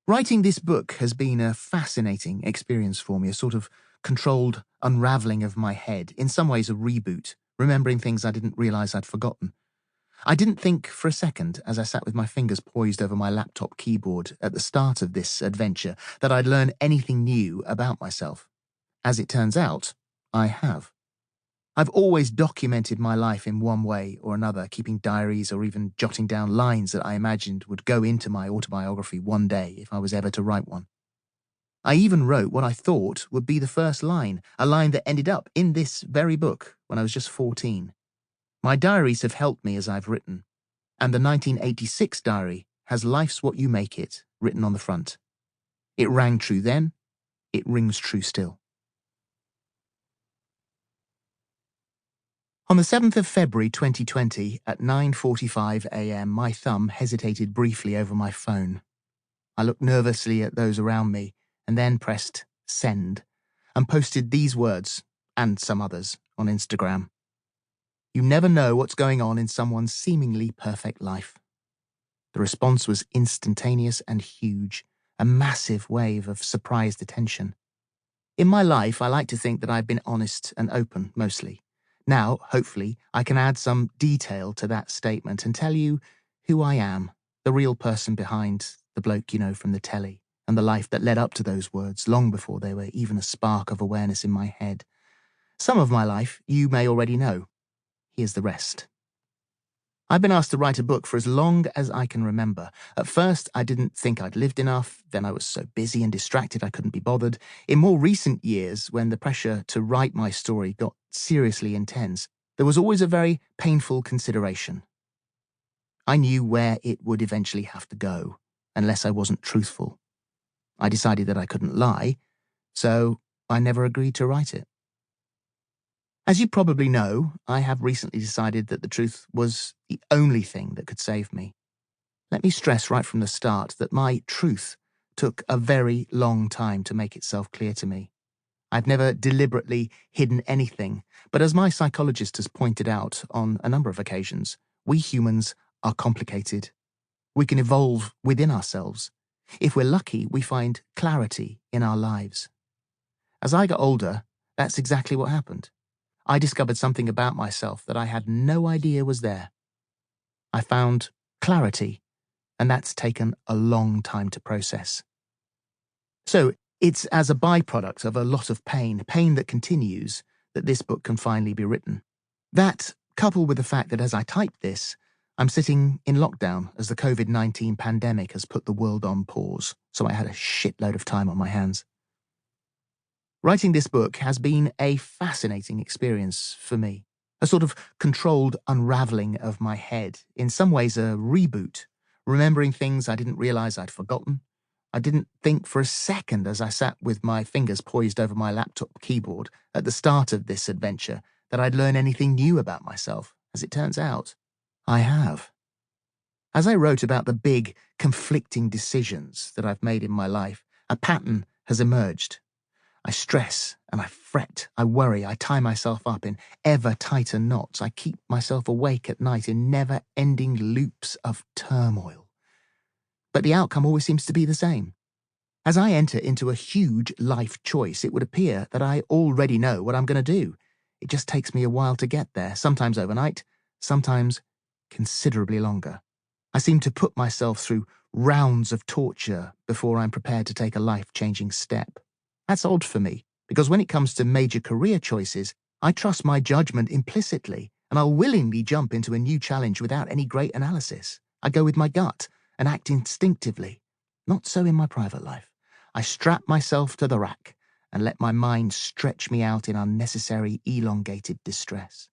Writing this book has been a fascinating experience for me, a sort of controlled unraveling of my head, in some ways a reboot, remembering things I didn't realize I'd forgotten. I didn't think for a second, as I sat with my fingers poised over my laptop keyboard at the start of this adventure, that I'd learn anything new about myself. As it turns out, I have. I've always documented my life in one way or another, keeping diaries or even jotting down lines that I imagined would go into my autobiography one day if I was ever to write one. I even wrote what I thought would be the first line, a line that ended up in this very book when I was just 14. My diaries have helped me as I've written, and the 1986 diary has "Life's What You Make It" written on the front. It rang true then, it rings true still. On the 7th of February 2020, at 9:45 a.m., my thumb hesitated briefly over my phone. I looked nervously at those around me and then pressed send and posted these words, and some others, on Instagram. You never know what's going on in someone's seemingly perfect life. The response was instantaneous and huge, a massive wave of surprised attention. In my life, I like to think that I've been honest and open, mostly. Now, hopefully, I can add some detail to that statement and tell you who I am, the real person behind the bloke you know from the telly, and the life that led up to those words long before they were even a spark of awareness in my head. Some of my life you may already know. Here's the rest. I've been asked to write a book for as long as I can remember. At first, I didn't think I'd lived enough. Then I was so busy and distracted I couldn't be bothered. In more recent years, when the pressure to write my story got seriously intense, there was always a very painful consideration. I knew where it would eventually have to go, unless I wasn't truthful. I decided that I couldn't lie, so I never agreed to write it. As you probably know, I have recently decided that the truth was the only thing that could save me. Let me stress right from the start that my truth took a very long time to make itself clear to me. I've never deliberately hidden anything, but as my psychologist has pointed out on a number of occasions, we humans are complicated. We can evolve within ourselves. If we're lucky, we find clarity in our lives. As I got older, that's exactly what happened. I discovered something about myself that I had no idea was there. I found clarity, and that's taken a long time to process. So, it's as a byproduct of a lot of pain that continues, that this book can finally be written. That, coupled with the fact that as I type this, I'm sitting in lockdown as the COVID-19 pandemic has put the world on pause, so I had a shitload of time on my hands. Writing this book has been a fascinating experience for me, a sort of controlled unraveling of my head, in some ways a reboot, remembering things I didn't realize I'd forgotten. I didn't think for a second as I sat with my fingers poised over my laptop keyboard at the start of this adventure that I'd learn anything new about myself. As it turns out, I have. As I wrote about the big, conflicting decisions that I've made in my life, a pattern has emerged. I stress and I fret, I worry, I tie myself up in ever tighter knots. I keep myself awake at night in never-ending loops of turmoil. But the outcome always seems to be the same. As I enter into a huge life choice, it would appear that I already know what I'm going to do. It just takes me a while to get there, sometimes overnight, sometimes considerably longer. I seem to put myself through rounds of torture before I'm prepared to take a life-changing step. That's odd for me, because when it comes to major career choices, I trust my judgment implicitly, and I'll willingly jump into a new challenge without any great analysis. I go with my gut and act instinctively. Not so in my private life. I strap myself to the rack and let my mind stretch me out in unnecessary, elongated distress.